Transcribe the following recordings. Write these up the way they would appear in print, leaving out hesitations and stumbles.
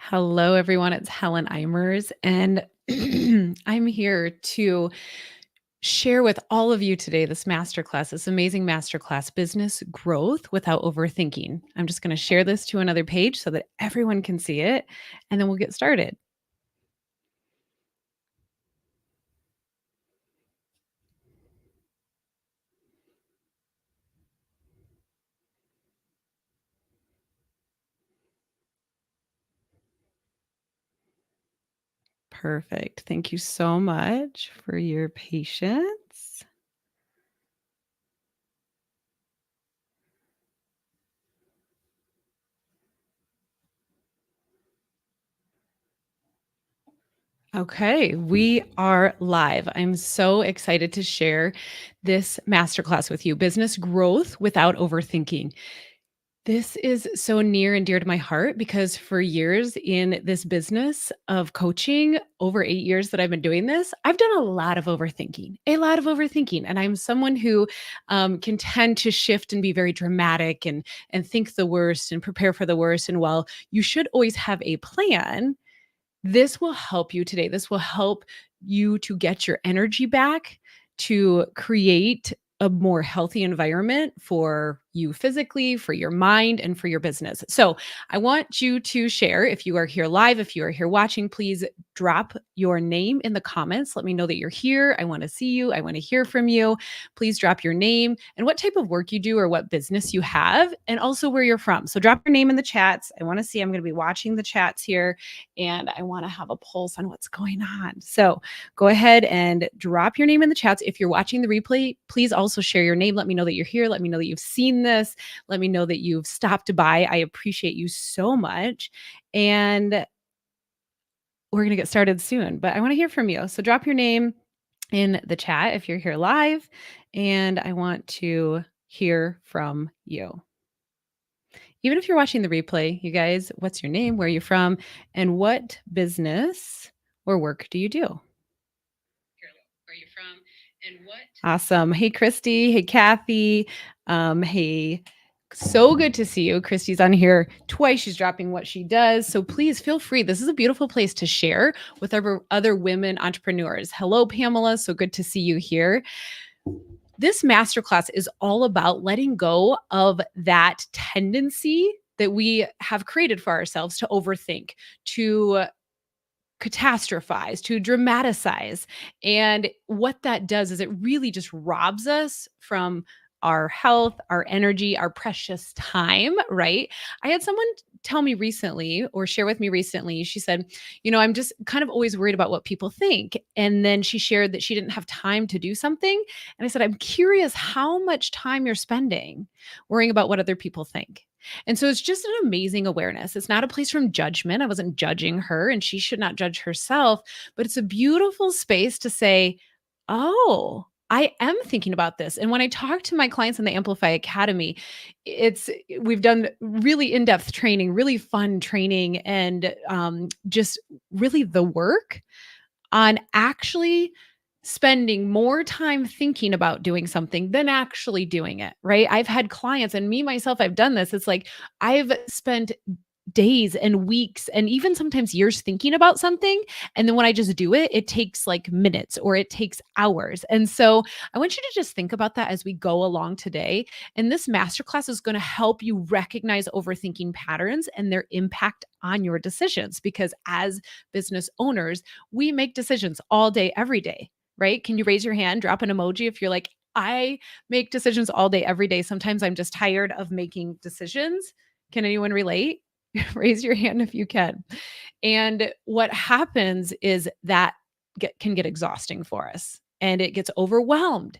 Hello, everyone. It's Helen Eimers, and I'm here to share with all of you today this amazing masterclass, Business Growth Without Overthinking. I'm just going to share this to another page so that everyone can see it, and then we'll get started. Perfect. Thank you so much for your patience. Okay, we are live. I'm so excited to share this masterclass with you, Business Growth Without Overthinking. This is so near and dear to my heart because for years in this business of coaching, over 8 years that I've been doing this, I've done a lot of overthinking. And I'm someone who can tend to shift and be very dramatic and think the worst and prepare for the worst. And while you should always have a plan, this will help you today. This will help you to get your energy back, to create a more healthy environment for you physically, for your mind, and for your business. So, I want you to share if you are here live, if you are here watching, please drop your name in the comments. Let me know that you're here. I want to see you. I want to hear from you. Please drop your name and what type of work you do or what business you have, and also where you're from. So, drop your name in the chats. I want to see. I'm going to be watching the chats here and I want to have a pulse on what's going on. So go ahead and drop your name in the chats. If you're watching the replay, please also share your name. Let me know that you're here. Let me know that you've seen this. Let me know that you've stopped by. I appreciate you so much. And we're going to get started soon, but I want to hear from you. So drop your name in the chat if you're here live, and I want to hear from you. Even if you're watching the replay, you guys, what's your name? Where are you from? And what business or work do you do? Where are you from? And what? Awesome. Hey, Christy. Hey, Kathy. Hey, so good to see you. Christy's on here twice. She's dropping what she does. So please feel free. This is a beautiful place to share with other women entrepreneurs. Hello, Pamela. So good to see you here. This masterclass is all about letting go of that tendency that we have created for ourselves to overthink, to catastrophize, to dramatize. And what that does is it really just robs us from our health, our energy, our precious time, right? I had someone tell me recently or share with me recently, she said, I'm just kind of always worried about what people think. And then she shared that she didn't have time to do something. And I said, I'm curious how much time you're spending worrying about what other people think. And so it's just an amazing awareness. It's not a place from judgment. I wasn't judging her and she should not judge herself, but it's a beautiful space to say, oh, I am thinking about this. And when I talk to my clients in the Amplify Academy, we've done really in-depth training, really fun training, and just really the work on actually spending more time thinking about doing something than actually doing it, right? I've had clients and me myself, I've done this. It's like I've spent days and weeks and even sometimes years thinking about something. And then when I just do it, it takes like minutes or it takes hours. And so I want you to just think about that as we go along today. And this masterclass is going to help you recognize overthinking patterns and their impact on your decisions. Because as business owners, we make decisions all day, every day, right? Can you raise your hand, drop an emoji if you're like, I make decisions all day, every day. Sometimes I'm just tired of making decisions. Can anyone relate? Raise your hand if you can. And what happens is that can get exhausting for us and it gets overwhelming.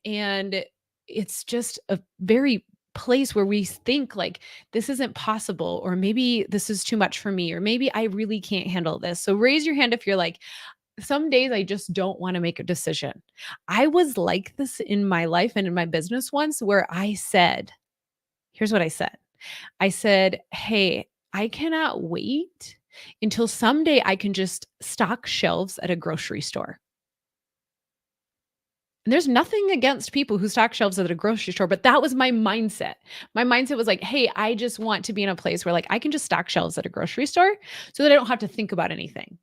And it's just a very place where we think like this isn't possible, or maybe this is too much for me, or maybe I really can't handle this. So raise your hand if you're like, some days I just don't want to make a decision. I was like this in my life and in my business once where here's what I said. I said, hey, I cannot wait until someday I can just stock shelves at a grocery store. And there's nothing against people who stock shelves at a grocery store, but that was my mindset. My mindset was like, "Hey, I just want to be in a place where like I can just stock shelves at a grocery store so that I don't have to think about anything."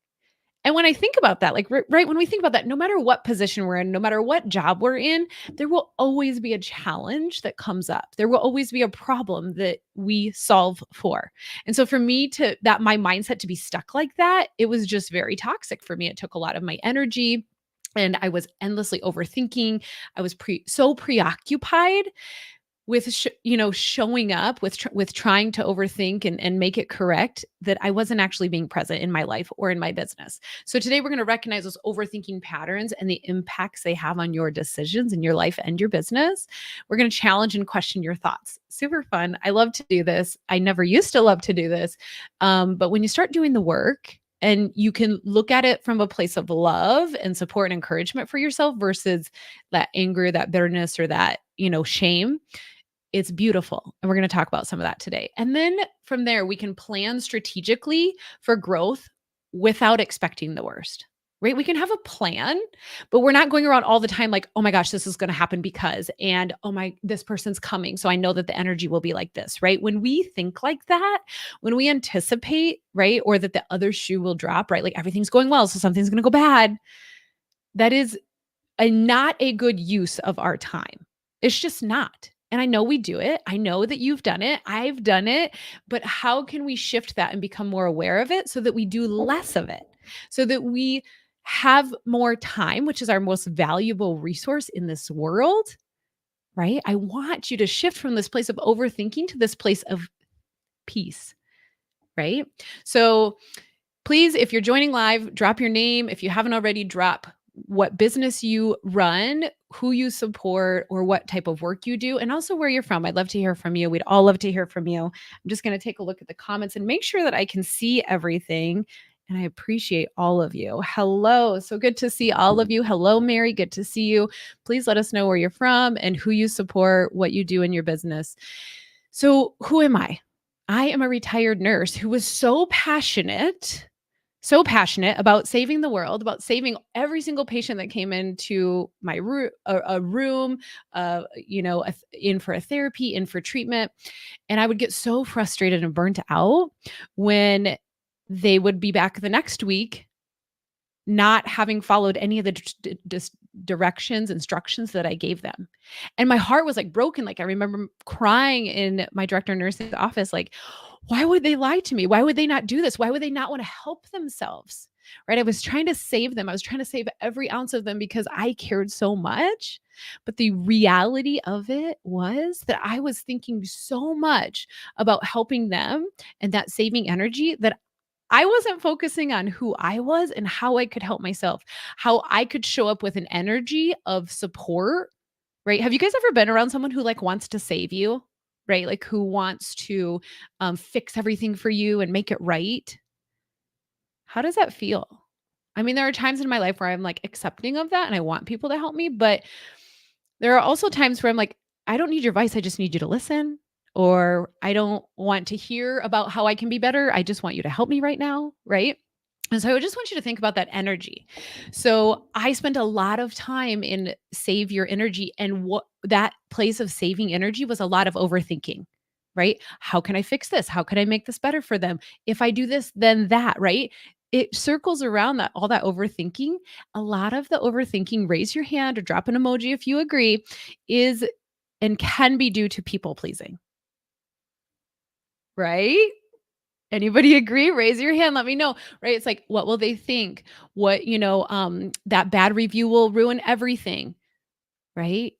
And when I think about that, like right when we think about that, no matter what position we're in, no matter what job we're in, there will always be a challenge that comes up. There will always be a problem that we solve for. And so for me to that my mindset to be stuck like that, it was just very toxic for me. It took a lot of my energy and I was endlessly overthinking. I was so preoccupied with showing up with trying to overthink and make it correct that I wasn't actually being present in my life or in my business. So today we're going to recognize those overthinking patterns and the impacts they have on your decisions in your life and your business. We're going to challenge and question your thoughts. Super fun. I love to do this. I never used to love to do this. But when you start doing the work and you can look at it from a place of love and support and encouragement for yourself versus that anger, that bitterness, or that, shame, it's beautiful. And we're going to talk about some of that today. And then from there, we can plan strategically for growth without expecting the worst, right? We can have a plan, but we're not going around all the time like, oh my gosh, this is going to happen because, and oh my, this person's coming. So I know that the energy will be like this, right? When we think like that, when we anticipate, right? Or that the other shoe will drop, right? Like everything's going well. So something's going to go bad. That is not a good use of our time. It's just not. And I know we do it. I know that you've done it. I've done it. But how can we shift that and become more aware of it so that we do less of it? So that we have more time, which is our most valuable resource in this world, right? I want you to shift from this place of overthinking to this place of peace, right? So please, if you're joining live, drop your name. If you haven't already, drop what business you run, who you support, or what type of work you do, and also where you're from. I'd love to hear from you. We'd all love to hear from you. I'm just going to take a look at the comments and make sure that I can see everything. And I appreciate all of you. Hello. So good to see all of you. Hello, Mary. Good to see you. Please let us know where you're from and who you support, what you do in your business. So, who am I? I am a retired nurse who was so passionate about saving the world, about saving every single patient that came into my room, in for a therapy, in for treatment. And I would get so frustrated and burnt out when they would be back the next week not having followed any of the directions, instructions that I gave them. And my heart was like broken. Like I remember crying in my director of nursing's office, like, why would they lie to me? Why would they not do this? Why would they not want to help themselves? Right. I was trying to save them. I was trying to save every ounce of them because I cared so much. But the reality of it was that I was thinking so much about helping them and that saving energy that I wasn't focusing on who I was and how I could help myself, how I could show up with an energy of support, right? Have you guys ever been around someone who like wants to save you, right? Like who wants to fix everything for you and make it right? How does that feel? I mean, there are times in my life where I'm like accepting of that and I want people to help me, but there are also times where I'm like, I don't need your advice. I just need you to listen. Or I don't want to hear about how I can be better. I just want you to help me right now. Right. And so I just want you to think about that energy. So I spent a lot of time in save your energy. And what that place of saving energy was a lot of overthinking, right? How can I fix this? How can I make this better for them? If I do this, then that, right? It circles around that, all that overthinking. A lot of the overthinking, raise your hand or drop an emoji if you agree, is and can be due to people pleasing, right? Anybody agree? Raise your hand. Let me know. Right? It's like, what will they think? What, that bad review will ruin everything, right?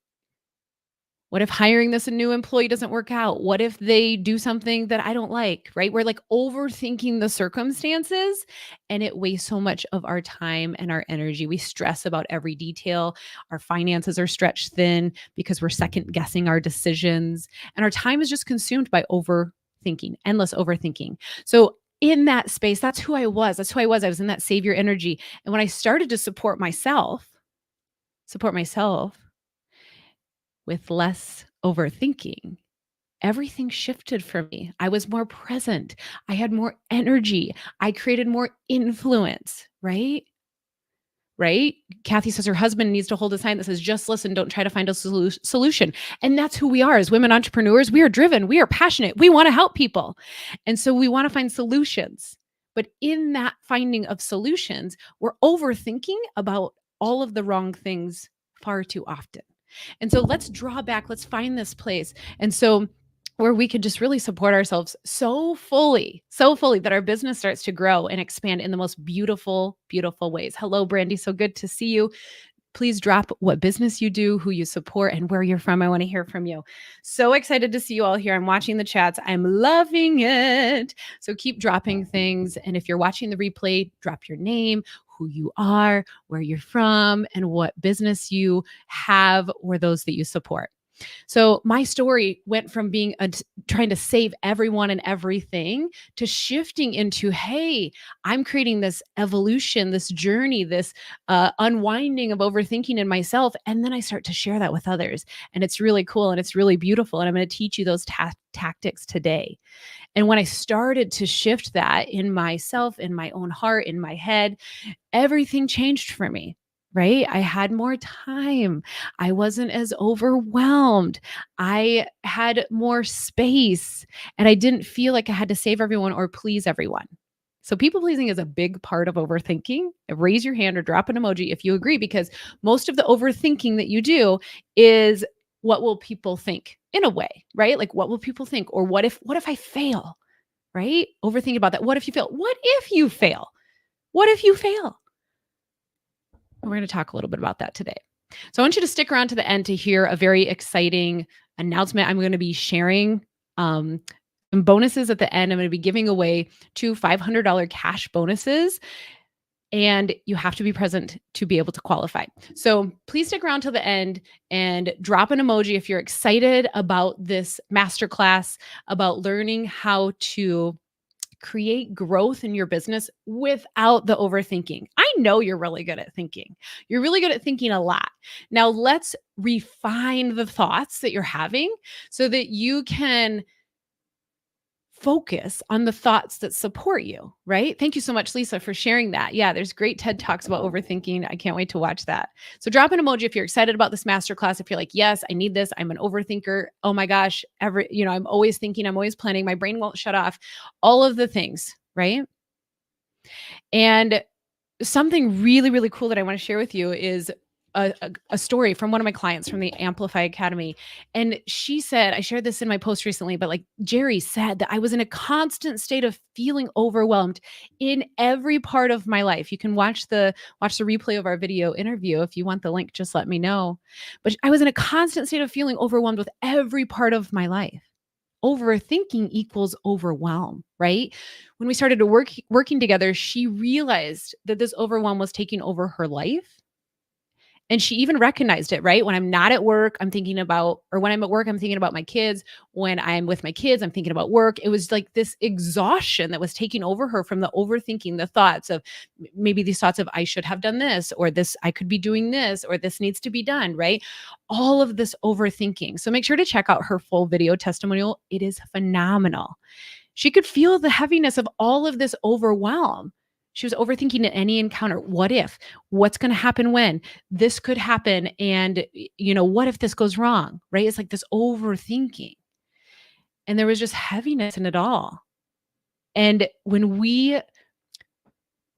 What if hiring this a new employee doesn't work out? What if they do something that I don't like, right? We're like overthinking the circumstances and it wastes so much of our time and our energy. We stress about every detail. Our finances are stretched thin because we're second guessing our decisions and our time is just consumed by overthinking, endless overthinking. So in that space, that's who I was. That's who I was. I was in that savior energy. And when I started to support myself with less overthinking, everything shifted for me. I was more present. I had more energy. I created more influence, right? right? Kathy says her husband needs to hold a sign that says, just listen, don't try to find a solution. And that's who we are as women entrepreneurs. We are driven, we are passionate, we want to help people. And so we want to find solutions. But in that finding of solutions, we're overthinking about all of the wrong things far too often. And so let's draw back, let's find this place. And so where we could just really support ourselves so fully that our business starts to grow and expand in the most beautiful, beautiful ways. Hello, Brandy. So good to see you. Please drop what business you do, who you support, and where you're from. I want to hear from you. So excited to see you all here. I'm watching the chats. I'm loving it. So keep dropping things. And if you're watching the replay, drop your name, who you are, where you're from, and what business you have or those that you support. So my story went from being trying to save everyone and everything to shifting into, hey, I'm creating this evolution, this journey, this unwinding of overthinking in myself. And then I start to share that with others. And it's really cool and it's really beautiful. And I'm going to teach you those tactics today. And when I started to shift that in myself, in my own heart, in my head, everything changed for me. Right? I had more time. I wasn't as overwhelmed. I had more space and I didn't feel like I had to save everyone or please everyone. So people pleasing is a big part of overthinking. Raise your hand or drop an emoji if you agree, because most of the overthinking that you do is what will people think in a way, right? Like what will people think? Or what if I fail, right? Overthink about that. What if you fail? What if you fail? What if you fail? We're going to talk a little bit about that today. So I want you to stick around to the end to hear a very exciting announcement. I'm going to be sharing some bonuses at the end. I'm going to be giving away 2 $500 cash bonuses, and you have to be present to be able to qualify. So please stick around till the end and drop an emoji if you're excited about this masterclass, about learning how to create growth in your business without the overthinking. I know you're really good at thinking. You're really good at thinking a lot. Now let's refine the thoughts that you're having so that you can focus on the thoughts that support you, right? Thank you so much, Lisa, for sharing that. Yeah, there's great TED Talks about overthinking. I can't wait to watch that. So drop an emoji if you're excited about this masterclass. If you're like, yes, I need this. I'm an overthinker. Oh my gosh, I'm always thinking, I'm always planning. My brain won't shut off. All of the things, right? And something really, really cool that I want to share with you is a story from one of my clients from the Amplify Academy. And she said, I shared this in my post recently, but like Jerry said that I was in a constant state of feeling overwhelmed in every part of my life. You can watch the replay of our video interview. If you want the link, just let me know. But I was in a constant state of feeling overwhelmed with every part of my life. Overthinking equals overwhelm, right? When we started to working together, she realized that this overwhelm was taking over her life. And she even recognized it, right? When I'm not at work, I'm thinking about, or when I'm at work, I'm thinking about my kids. When I'm with my kids, I'm thinking about work. It was like this exhaustion that was taking over her from the overthinking, the thoughts of maybe these thoughts of I should have done this, or this, I could be doing this, or this needs to be done, right? All of this overthinking. So make sure to check out her full video testimonial. It is phenomenal. She could feel the heaviness of all of this overwhelm. She was overthinking at any encounter. What if? What's going to happen when? This could happen. And, what if this goes wrong? Right? It's like this overthinking. And there was just heaviness in it all. And when we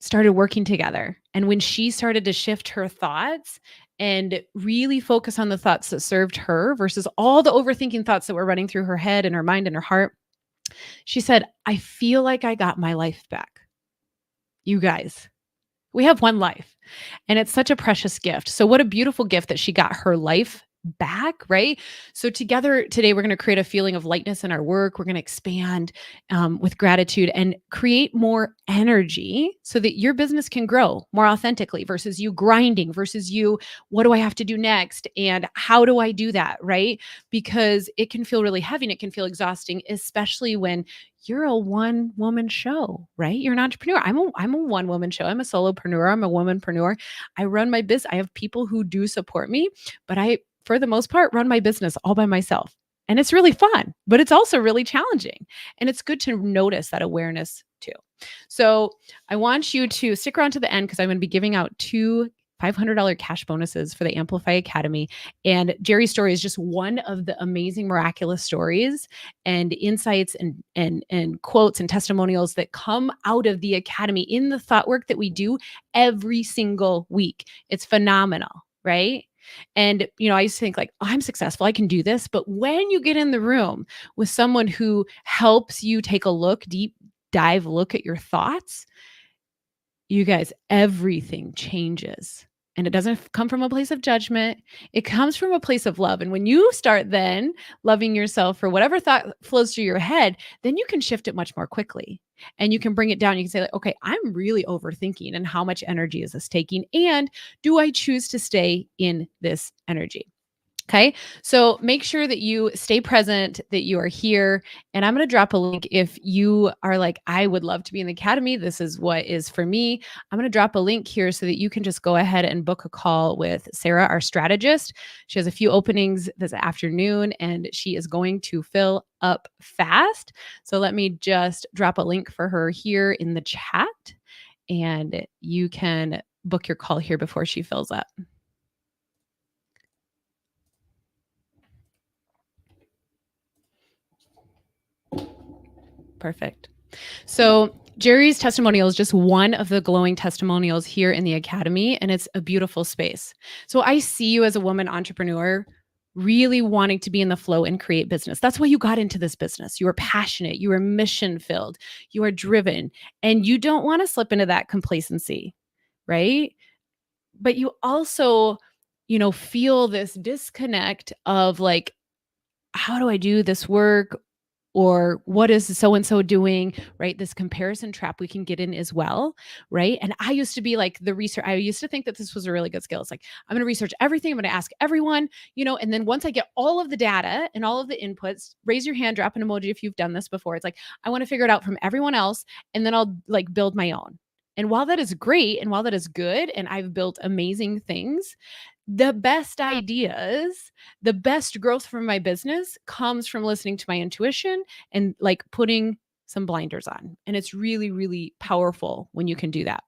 started working together and when she started to shift her thoughts and really focus on the thoughts that served her versus all the overthinking thoughts that were running through her head and her mind and her heart, she said, I feel like I got my life back. You guys, we have one life and it's such a precious gift. So what a beautiful gift that she got her life back, right? So together today, we're going to create a feeling of lightness in our work. We're going to expand with gratitude and create more energy so that your business can grow more authentically versus you grinding versus you, what do I have to do next? And how do I do that, right? Because it can feel really heavy and it can feel exhausting, especially when you're a one-woman show, right? You're an entrepreneur. I'm a one-woman show. I'm a solopreneur. I'm a womanpreneur. I run my business. I have people who do support me, but I, for the most part, run my business all by myself. And it's really fun, but it's also really challenging. And it's good to notice that awareness too. So I want you to stick around to the end because I'm going to be giving out 2 $500 cash bonuses for the Amplify Academy. And Jerry's story is just one of the amazing, miraculous stories and insights and quotes and testimonials that come out of the academy in the thought work that we do every single week. It's phenomenal, right? And I used to think like, oh, I'm successful, I can do this. But when you get in the room with someone who helps you take a deep dive look at your thoughts, you guys, everything changes. And it doesn't come from a place of judgment. It comes from a place of love. And when you start then loving yourself for whatever thought flows through your head, then you can shift it much more quickly. And you can bring it down. You can say, like, okay, I'm really overthinking. And how much energy is this taking? And do I choose to stay in this energy? Okay. So make sure that you stay present, that you are here. And I'm going to drop a link if you are like, I would love to be in the academy. This is what is for me. I'm going to drop a link here so that you can just go ahead and book a call with Sarah, our strategist. She has a few openings this afternoon and she is going to fill up fast. So let me just drop a link for her here in the chat and you can book your call here before she fills up. Perfect. So Jerry's testimonial is just one of the glowing testimonials here in the academy, and it's a beautiful space. So I see you as a woman entrepreneur really wanting to be in the flow and create business. That's why you got into this business. You are passionate, you are mission filled, you are driven, and you don't want to slip into that complacency, right? But you also, feel this disconnect of like, how do I do this work? Or what is so and so doing, right? This comparison trap we can get in as well, right? And I used to be like the research. I used to think that this was a really good skill. It's like, I'm going to research everything. I'm going to ask everyone, and then once I get all of the data and all of the inputs, raise your hand, drop an emoji if you've done this before. It's like, I want to figure it out from everyone else. And then I'll like build my own. And while that is great and while that is good, and I've built amazing things, the best ideas, the best growth from my business comes from listening to my intuition and like putting some blinders on. And it's really, really powerful when you can do that.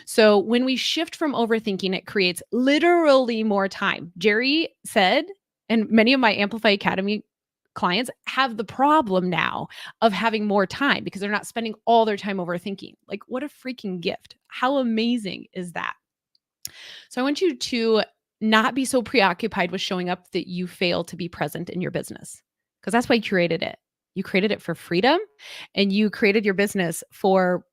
So when we shift from overthinking, it creates literally more time. Jerry said, and many of my Amplify Academy clients have the problem now of having more time because they're not spending all their time overthinking. Like, what a freaking gift. How amazing is that? So I want you to not be so preoccupied with showing up that you fail to be present in your business, because that's why you created it. You created it for freedom and you created your business for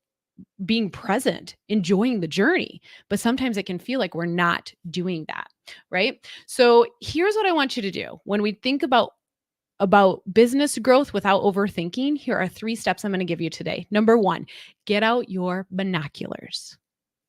being present, enjoying the journey. But sometimes it can feel like we're not doing that, right? So here's what I want you to do. When we think about business growth without overthinking, here are 3 steps I'm going to give you today. Number 1, get out your binoculars.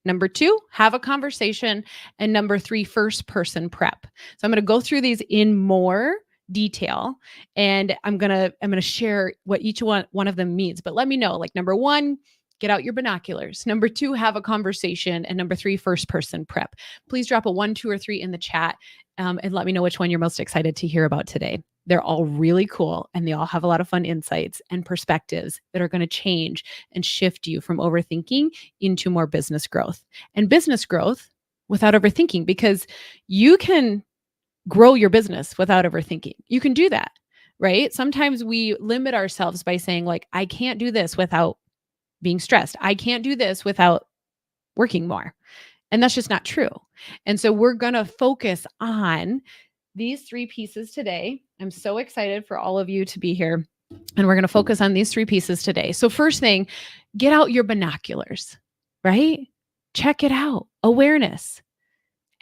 Number 2, have a conversation. And number 3, first person prep. So I'm going to go through these in more detail and I'm going to share what each one of them means. But let me know, like, number 1, get out your binoculars. Number 2, have a conversation. And number 3, first person prep. Please drop a 1, 2, or 3 in the chat and let me know which one you're most excited to hear about today. They're all really cool and they all have a lot of fun insights and perspectives that are going to change and shift you from overthinking into more business growth. And business growth without overthinking, because you can grow your business without overthinking. You can do that, right? Sometimes we limit ourselves by saying like, I can't do this without being stressed. I can't do this without working more. And that's just not true. And so we're going to focus on these 3 pieces today. I'm so excited for all of you to be here. And we're going to focus on these 3 pieces today. So first thing, get out your binoculars, right? Check it out. Awareness.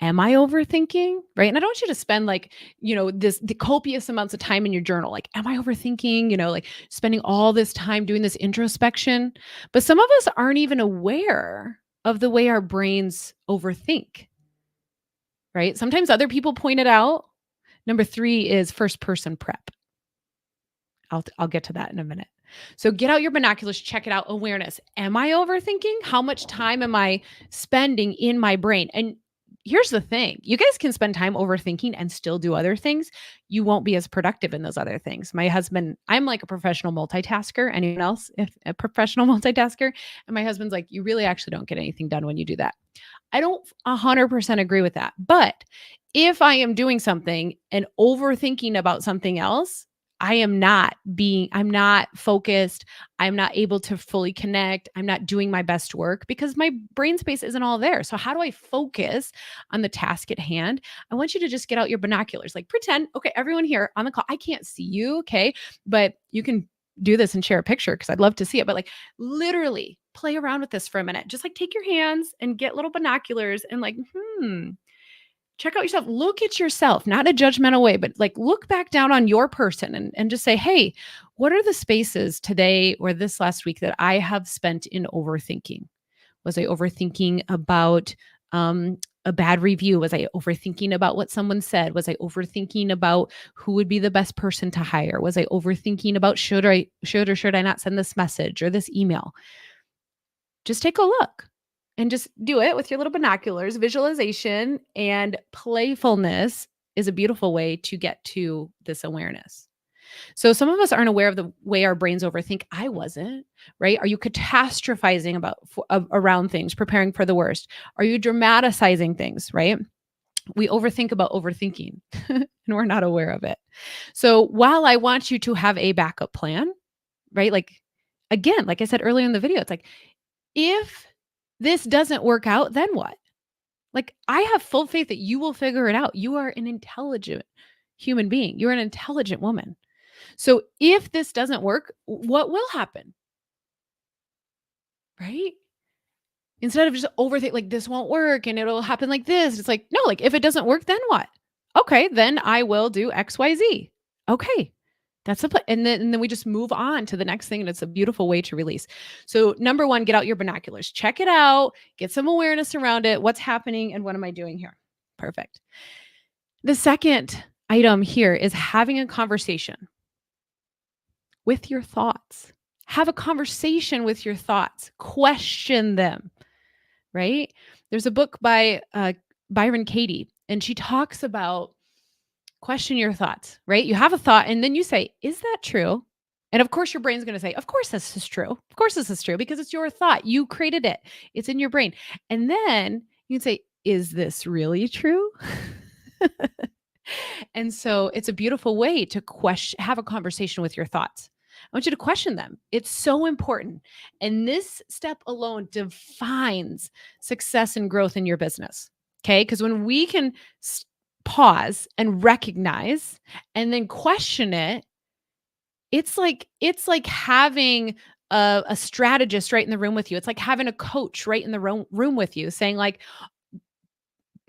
Am I overthinking? Right. And I don't want you to spend like, the copious amounts of time in your journal. Like, am I overthinking? Like spending all this time doing this introspection. But some of us aren't even aware of the way our brains overthink. Right. Sometimes other people point it out. Number 3 is first person prep. I'll get to that in a minute. So get out your binoculars, check it out. Awareness. Am I overthinking? How much time am I spending in my brain? And here's the thing. You guys can spend time overthinking and still do other things. You won't be as productive in those other things. My husband, I'm like a professional multitasker. Anyone else, if a professional multitasker? And my husband's like, you really actually don't get anything done when you do that. I don't 100% agree with that. But if I am doing something and overthinking about something else, I'm not focused. I'm not able to fully connect. I'm not doing my best work because my brain space isn't all there. So, how do I focus on the task at hand? I want you to just get out your binoculars, like pretend, okay, everyone here on the call, I can't see you, okay, but you can do this and share a picture because I'd love to see it. But like literally play around with this for a minute. Just like take your hands and get little binoculars and like, check out yourself. Look at yourself, not in a judgmental way, but like look back down on your person and just say, hey, what are the spaces today or this last week that I have spent in overthinking? Was I overthinking about a bad review? Was I overthinking about what someone said? Was I overthinking about who would be the best person to hire? Was I overthinking about should or should I not send this message or this email? Just take a look and just do it with your little binoculars. Visualization and playfulness is a beautiful way to get to this awareness. So some of us aren't aware of the way our brains overthink. I wasn't, right? Are you catastrophizing around things, preparing for the worst? Are you dramatizing things, right? We overthink about overthinking and we're not aware of it. So while I want you to have a backup plan, right? Like again, like I said earlier in the video, it's like if this doesn't work out, then what? Like, I have full faith that you will figure it out. You are an intelligent human being. You're an intelligent woman. So if this doesn't work, what will happen? Right? Instead of just overthink like this won't work and it'll happen like this. It's like, no, like if it doesn't work, then what? Okay, then I will do XYZ. Okay. That's the plan. And then we just move on to the next thing. And it's a beautiful way to release. So number one, get out your binoculars, check it out, get some awareness around it. What's happening and what am I doing here? Perfect. The second item here is having a conversation with your thoughts. Have a conversation with your thoughts. Question them, right? There's a book by Byron Katie, and she talks about question your thoughts, right? You have a thought and then you say, is that true? And of course, your brain's going to say, of course, this is true. Of course, this is true because it's your thought. You created it, it's in your brain. And then you can say, is this really true? And so it's a beautiful way to have a conversation with your thoughts. I want you to question them. It's so important. And this step alone defines success and growth in your business. Okay. Because when we can pause and recognize and then question it, it's like having a strategist right in the room with you. It's like having a coach right in the room with you saying like,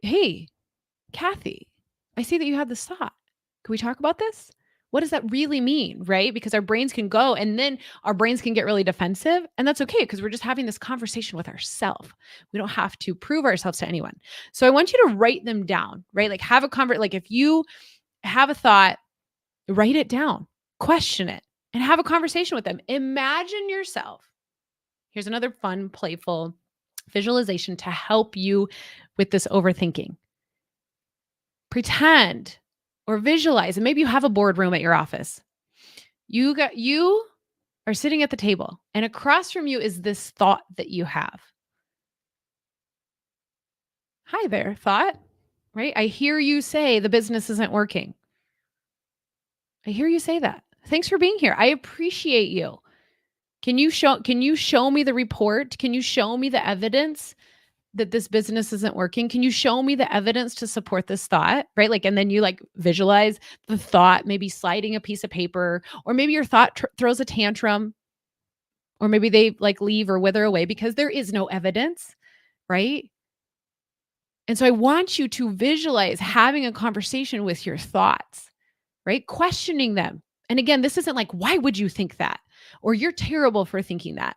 hey, Kathy, I see that you had this thought. Can we talk about this? What does that really mean? Right? Because our brains can go and then our brains can get really defensive. And that's okay because we're just having this conversation with ourselves. We don't have to prove ourselves to anyone. So I want you to write them down, right? Like have a conversation. Like if you have a thought, write it down, question it, and have a conversation with them. Imagine yourself. Here's another fun, playful visualization to help you with this overthinking. Pretend or visualize, and maybe you have a boardroom at your office. You are sitting at the table, and across from you is this thought that you have. Hi there, thought, right? I hear you say the business isn't working. I hear you say that. Thanks for being here. I appreciate you. Can you show me the report? Can you show me the evidence that this business isn't working? Can you show me the evidence to support this thought? Right? Like, and then you like visualize the thought, maybe sliding a piece of paper, or maybe your thought throws a tantrum, or maybe they like leave or wither away because there is no evidence, right? And so I want you to visualize having a conversation with your thoughts, right? Questioning them. And again, this isn't like, why would you think that? Or you're terrible for thinking that.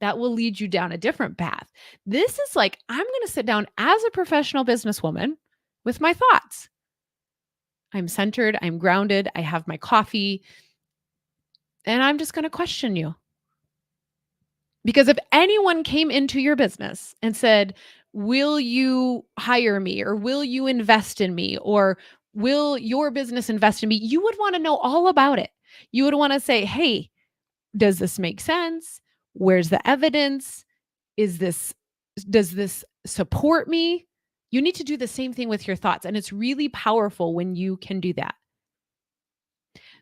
That will lead you down a different path. This is like, I'm going to sit down as a professional businesswoman with my thoughts. I'm centered, I'm grounded, I have my coffee, and I'm just going to question you. Because if anyone came into your business and said, will you hire me, or will you invest in me, or will your business invest in me? You would want to know all about it. You would want to say, hey, does this make sense? Where's the evidence? Is this Does this support me? You need to do the same thing with your thoughts, and it's really powerful when you can do that.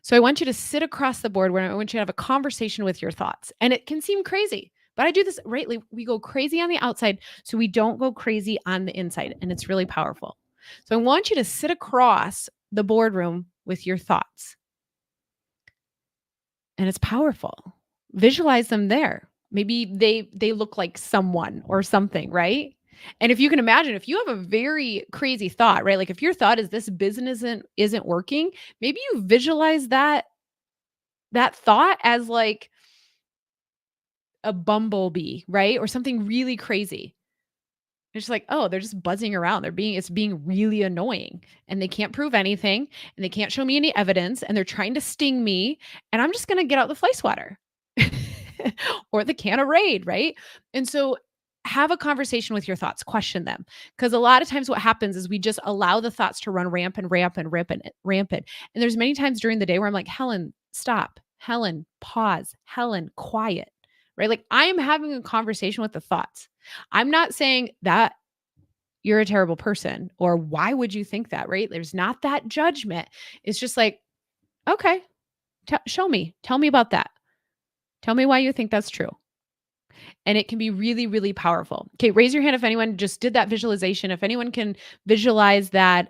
So I want you to sit across the board where I want you to have a conversation with your thoughts. And it can seem crazy, but I do this rightly. We go crazy on the outside so we don't go crazy on the inside, and it's really powerful. So I want you to sit across the boardroom with your thoughts, and it's powerful. Visualize them there. Maybe they look like someone or something, right? And if you can imagine, if you have a very crazy thought, right? Like if your thought is this business isn't working, maybe you visualize that thought as like a bumblebee, right? Or something really crazy. It's just like, oh, they're just buzzing around. It's being really annoying, and they can't prove anything, and they can't show me any evidence, and they're trying to sting me, and I'm just going to get out the fly swatter or the can of Raid, right? And so have a conversation with your thoughts, question them. Because a lot of times what happens is we just allow the thoughts to run rampant, rampant, rampant, rampant. And there's many times during the day where I'm like, Helen, stop. Helen, pause. Helen, quiet. Right? Like I am having a conversation with the thoughts. I'm not saying that you're a terrible person or why would you think that, right? There's not that judgment. It's just like, okay, show me. Tell me about that. Tell me why you think that's true. And it can be really, really powerful. Okay, raise your hand if anyone just did that visualization. If anyone can visualize that,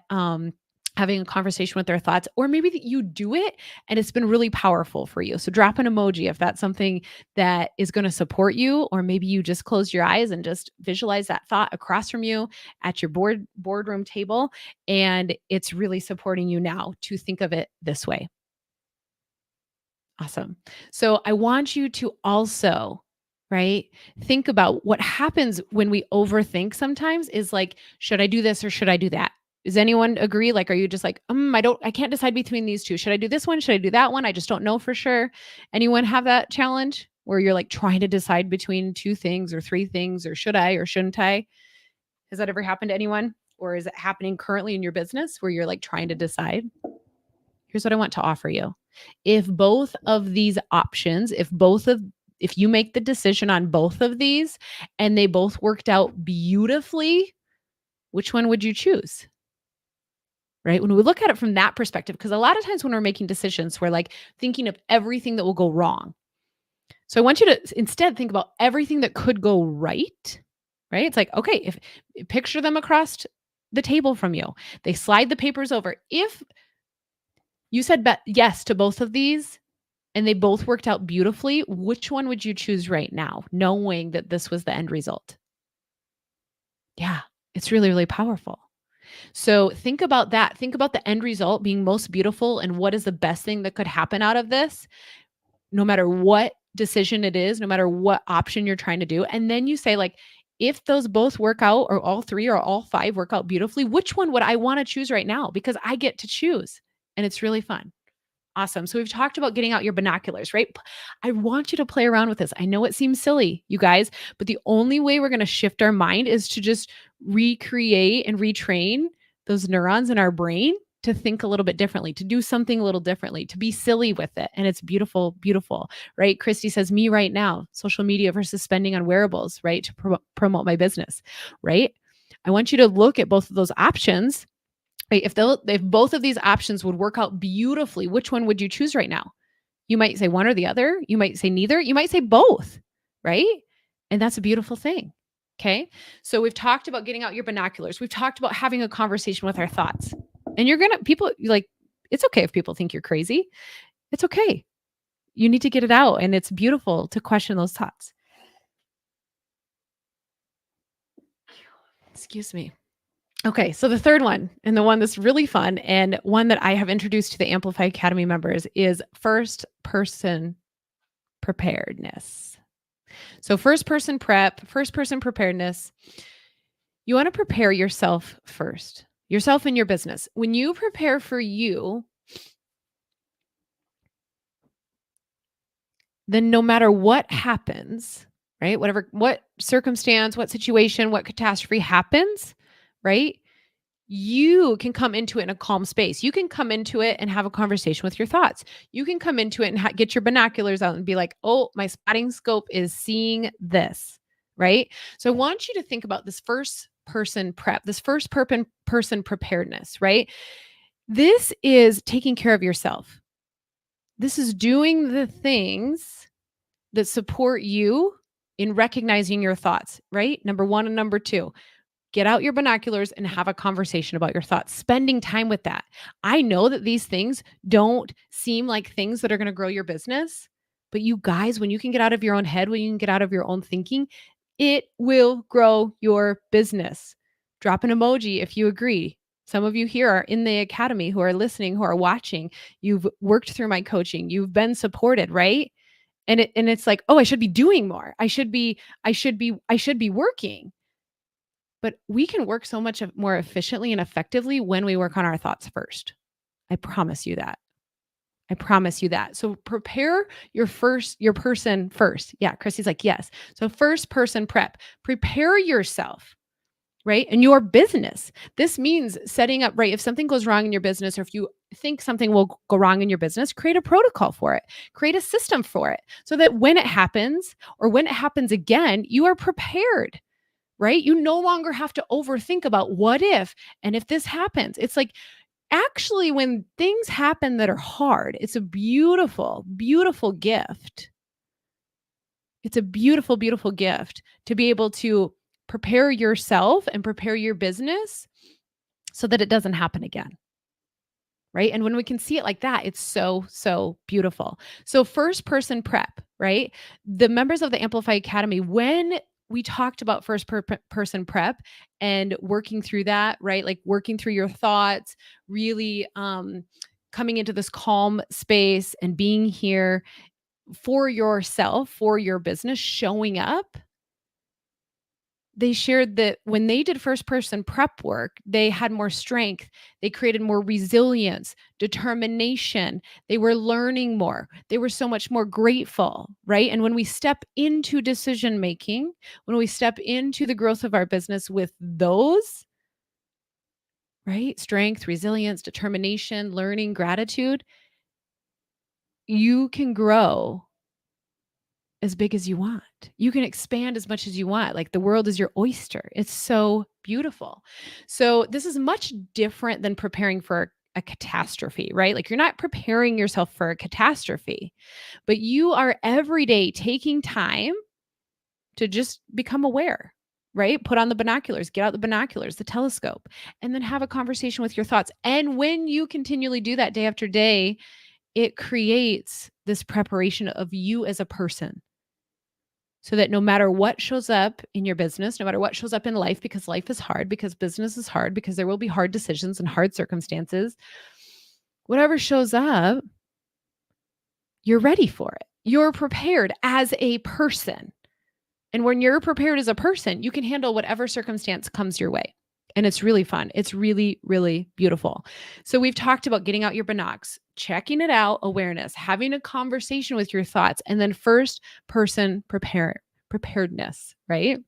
having a conversation with their thoughts, or maybe that you do it and it's been really powerful for you. So drop an emoji if that's something that is going to support you, or maybe you just close your eyes and just visualize that thought across from you at your boardroom table, and it's really supporting you now to think of it this way. Awesome. So I want you to also, right, think about what happens when we overthink sometimes is like, should I do this or should I do that? Does anyone agree? Like, are you just like, I can't decide between these two. Should I do this one? Should I do that one? I just don't know for sure. Anyone have that challenge where you're like trying to decide between two things or three things, or should I or shouldn't I? Has that ever happened to anyone? Or is it happening currently in your business where you're like trying to decide? Here's what I want to offer you. If both of these options, if you make the decision on both of these and they both worked out beautifully, which one would you choose? Right? When we look at it from that perspective, because a lot of times when we're making decisions, we're like thinking of everything that will go wrong. So I want you to instead think about everything that could go right. Right? It's like, okay, if picture them across the table from you. They slide the papers over. If you said yes to both of these and they both worked out beautifully, which one would you choose right now, knowing that this was the end result? Yeah, it's really, really powerful. So think about that. Think about the end result being most beautiful and what is the best thing that could happen out of this, no matter what decision it is, no matter what option you're trying to do. And then you say, like, if those both work out, or all three or all five work out beautifully, which one would I want to choose right now? Because I get to choose. And it's really fun. Awesome. So we've talked about getting out your binoculars, right? I want you to play around with this. I know it seems silly, you guys, but the only way we're going to shift our mind is to just recreate and retrain those neurons in our brain to think a little bit differently, to do something a little differently, to be silly with it. And it's beautiful, beautiful, right? Christy says, me right now, social media versus spending on wearables, right? To promote my business, right? I want you to look at both of those options. Right? If both of these options would work out beautifully, which one would you choose right now? You might say one or the other. You might say neither. You might say both, right? And that's a beautiful thing. Okay. So we've talked about getting out your binoculars. We've talked about having a conversation with our thoughts. And people like, it's okay if people think you're crazy. It's okay. You need to get it out. And it's beautiful to question those thoughts. Excuse me. Okay, so the third one, and the one that's really fun, and one that I have introduced to the Amplify Academy members, is first person preparedness. So first person preparedness. You want to prepare yourself first, yourself and your business. When you prepare for you, then no matter what happens, right? What circumstance, what situation, what catastrophe happens, right? You can come into it in a calm space. You can come into it and have a conversation with your thoughts. You can come into it and get your binoculars out and be like, oh, my spotting scope is seeing this, right? So I want you to think about this first person prep, this person preparedness, right? This is taking care of yourself. This is doing the things that support you in recognizing your thoughts, right? Number one and number two. Get out your binoculars and have a conversation about your thoughts, spending time with that. I know that these things don't seem like things that are going to grow your business, but you guys, when you can get out of your own head, when you can get out of your own thinking, it will grow your business. Drop an emoji if you agree. Some of you here are in the academy who are listening, who are watching. You've worked through my coaching. You've been supported, right? And it's like, oh, I should be doing more. I should be working. But we can work so much more efficiently and effectively when we work on our thoughts first. I promise you that. I promise you that. So prepare your person first. Yeah, Christy's like, yes. So first person prep. Prepare yourself, right? And your business. This means setting up, right? If something goes wrong in your business, or if you think something will go wrong in your business, create a protocol for it, create a system for it, so that when it happens or when it happens again, you are prepared, right? You no longer have to overthink about what if and if this happens. It's like, actually, when things happen that are hard, it's a beautiful, beautiful gift. It's a beautiful, beautiful gift to be able to prepare yourself and prepare your business so that it doesn't happen again. Right. And when we can see it like that, it's so, so beautiful. So, first person prep, right? The members of the Amplify Academy, when we talked about person prep and working through that, right? Like working through your thoughts, really coming into this calm space and being here for yourself, for your business, showing up. They shared that when they did first person prep work, they had more strength. They created more resilience, determination. They were learning more. They were so much more grateful, right? And when we step into decision making, when we step into the growth of our business with those, right? Strength, resilience, determination, learning, gratitude, you can grow as big as you want. You can expand as much as you want. Like the world is your oyster. It's so beautiful. So this is much different than preparing for a catastrophe, right? Like you're not preparing yourself for a catastrophe, but you are every day taking time to just become aware, right? Put on the binoculars, get out the binoculars, the telescope, and then have a conversation with your thoughts. And when you continually do that day after day, it creates this preparation of you as a person, so that no matter what shows up in your business, no matter what shows up in life, because life is hard, because business is hard, because there will be hard decisions and hard circumstances, whatever shows up, you're ready for it. You're prepared as a person. And when you're prepared as a person, you can handle whatever circumstance comes your way. And it's really fun. It's really, really beautiful. So we've talked about getting out your binocs, checking it out, awareness, having a conversation with your thoughts, and then first person preparedness, right?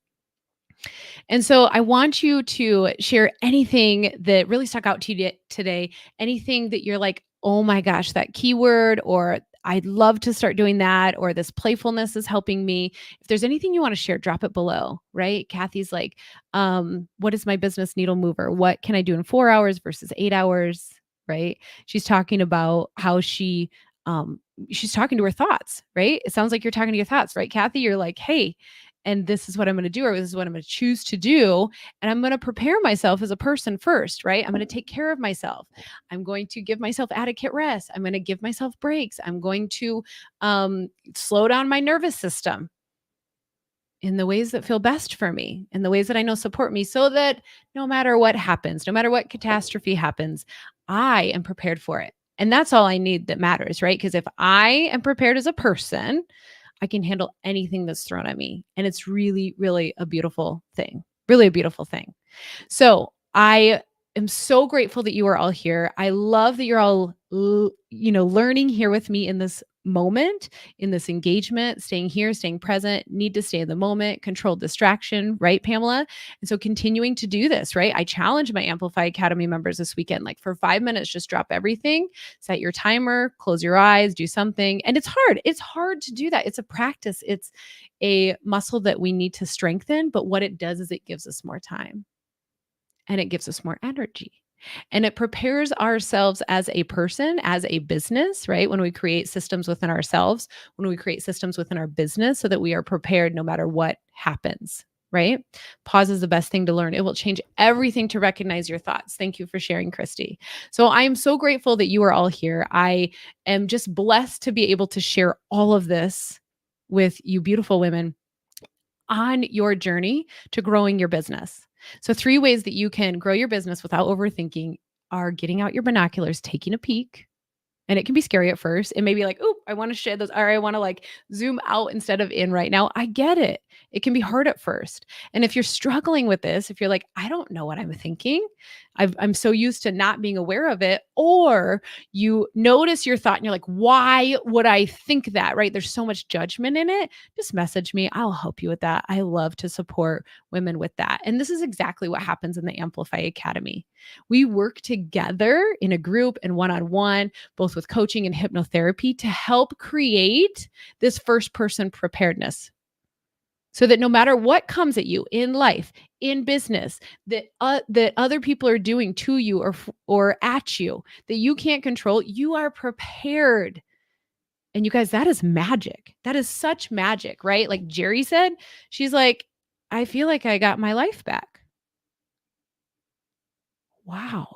And so I want you to share anything that really stuck out to you today, anything that you're like, oh my gosh, that keyword, or I'd love to start doing that, or this playfulness is helping me. If there's anything you want to share, drop it below, right? Kathy's like, what is my business needle mover? What can I do in 4 hours versus 8 hours, right? She's talking about how she's talking to her thoughts, right? It sounds like you're talking to your thoughts, right, Kathy? You're like, hey, and this is what I'm going to do, or this is what I'm going to choose to do. And I'm going to prepare myself as a person first, right? I'm going to take care of myself. I'm going to give myself adequate rest. I'm going to give myself breaks. I'm going to slow down my nervous system in the ways that feel best for me, in the ways that I know support me, so that no matter what happens, no matter what catastrophe happens, I am prepared for it. And that's all I need that matters, right? Because if I am prepared as a person, I can handle anything that's thrown at me. And it's really, really a beautiful thing. Really a beautiful thing. So I am so grateful that you are all here. I love that you're all, learning here with me in this moment, in this engagement, staying here, staying present, need to stay in the moment, control distraction, right, Pamela? And so continuing to do this, right? I challenge my Amplify Academy members this weekend, like for 5 minutes, just drop everything, set your timer, close your eyes, do something. And it's hard. It's hard to do that. It's a practice. It's a muscle that we need to strengthen. But what it does is it gives us more time and it gives us more energy. And it prepares ourselves as a person, as a business, right? When we create systems within ourselves, when we create systems within our business so that we are prepared no matter what happens, right? Pause is the best thing to learn. It will change everything to recognize your thoughts. Thank you for sharing, Christy. So I am so grateful that you are all here. I am just blessed to be able to share all of this with you beautiful women on your journey to growing your business. So, 3 ways that you can grow your business without overthinking are getting out your binoculars, taking a peek, and it can be scary at first. It may be like, "Oh, I want to share those," or "I want to like zoom out instead of in right now." I get it. It can be hard at first. And if you're struggling with this, if you're like, "I don't know what I'm thinking. I'm so used to not being aware of it," or you notice your thought and you're like, "Why would I think that?" Right? There's so much judgment in it. Just message me. I'll help you with that. I love to support women with that. And this is exactly what happens in the Amplify Academy. We work together in a group and one on one, both with coaching and hypnotherapy, to help create this first person preparedness so that no matter what comes at you in life, in business, that other people are doing to you or at you that you can't control, you are prepared. And you guys, that is magic. That is such magic, right? Like Jerry said, she's like, I feel like I got my life back. Wow.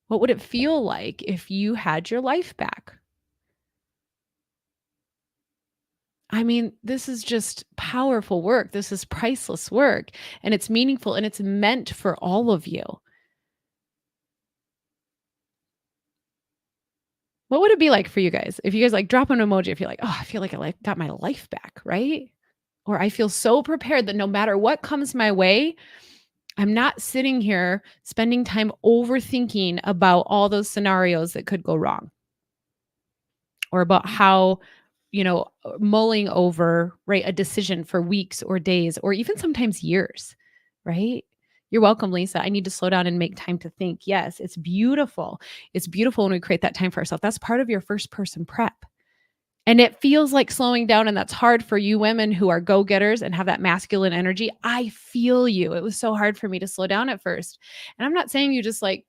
What would it feel like if you had your life back? I mean, this is just powerful work. This is priceless work, and it's meaningful and it's meant for all of you. What would it be like for you guys if you guys like drop an emoji if you're like, "Oh, I feel like I like got my life back," right? Or I feel so prepared that no matter what comes my way, I'm not sitting here spending time overthinking about all those scenarios that could go wrong or about how mulling over, right, a decision for weeks or days or even sometimes years, right? You're welcome, Lisa. I need to slow down and make time to think. Yes, it's beautiful. It's beautiful when we create that time for ourselves. That's part of your first person prep. And it feels like slowing down, and that's hard for you women who are go-getters and have that masculine energy. I feel you. It was so hard for me to slow down at first. And I'm not saying you just like,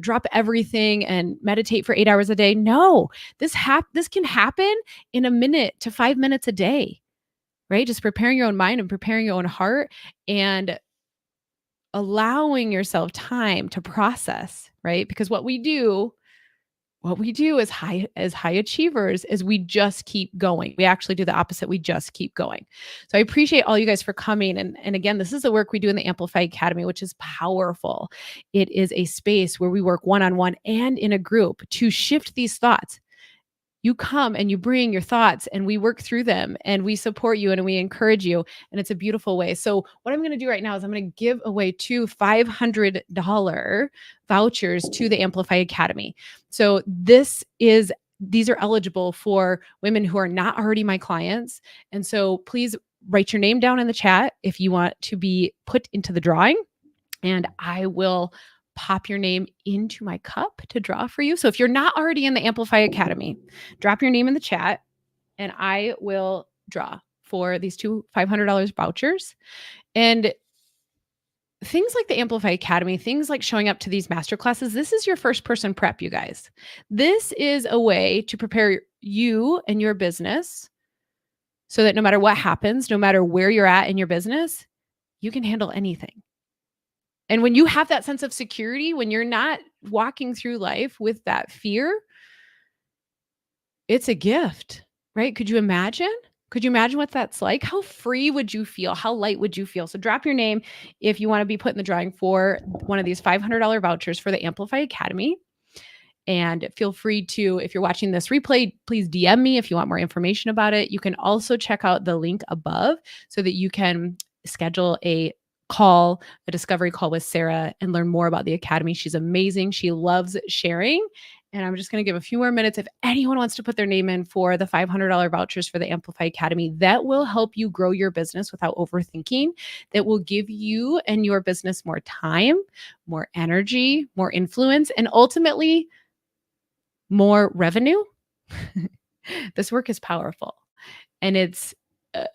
drop everything and meditate for 8 hours a day. No, this can happen in a minute to 5 minutes a day, right? Just preparing your own mind and preparing your own heart and allowing yourself time to process, right? Because what we do as high achievers is we just keep going. We actually do the opposite. We just keep going. So I appreciate all you guys for coming. And again, this is the work we do in the Amplify Academy, which is powerful. It is a space where we work one-on-one and in a group to shift these thoughts. You come and you bring your thoughts and we work through them and we support you and we encourage you. And it's a beautiful way. So what I'm going to do right now is I'm going to give away 2 $500 vouchers to the Amplify Academy. So these are eligible for women who are not already my clients. And so please write your name down in the chat if you want to be put into the drawing, and I will pop your name into my cup to draw for you. So if you're not already in the Amplify Academy, drop your name in the chat and I will draw for these 2 $500 vouchers. And things like the Amplify Academy, things like showing up to these masterclasses, this is your first person prep, you guys. This is a way to prepare you and your business so that no matter what happens, no matter where you're at in your business, you can handle anything. And when you have that sense of security, when you're not walking through life with that fear, it's a gift, right? Could you imagine? Could you imagine what that's like? How free would you feel? How light would you feel? So drop your name if you want to be put in the drawing for one of these $500 vouchers for the Amplify Academy. And feel free to, if you're watching this replay, please DM me if you want more information about it. You can also check out the link above so that you can schedule a discovery call with Sarah and learn more about the Academy. She's amazing. She loves sharing And I'm just going to give a few more minutes. If anyone wants to put their name in for the $500 vouchers for the Amplify Academy, that will help you grow your business without overthinking. That will give you and your business more time, more energy, more influence, and ultimately more revenue. This work is powerful. And it's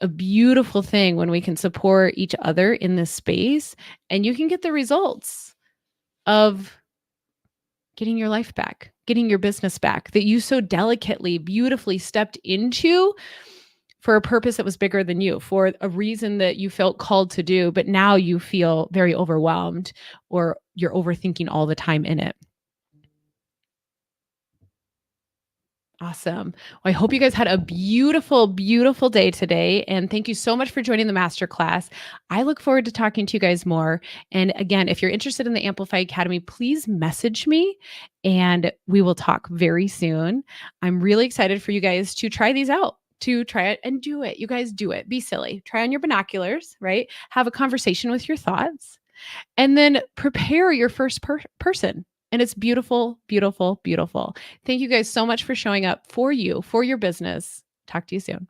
a beautiful thing when we can support each other in this space and you can get the results of getting your life back, getting your business back that you so delicately, beautifully stepped into for a purpose that was bigger than you, for a reason that you felt called to do, but now you feel very overwhelmed or you're overthinking all the time in it. Awesome. Well, I hope you guys had a beautiful, beautiful day today. And thank you so much for joining the masterclass. I look forward to talking to you guys more. And again, if you're interested in the Amplify Academy, please message me and we will talk very soon. I'm really excited for you guys to try these out. To try it and do it. You guys do it. Be silly. Try on your binoculars, right? Have a conversation with your thoughts and then prepare your first person. And it's beautiful, beautiful, beautiful. Thank you guys so much for showing up for you, for your business. Talk to you soon.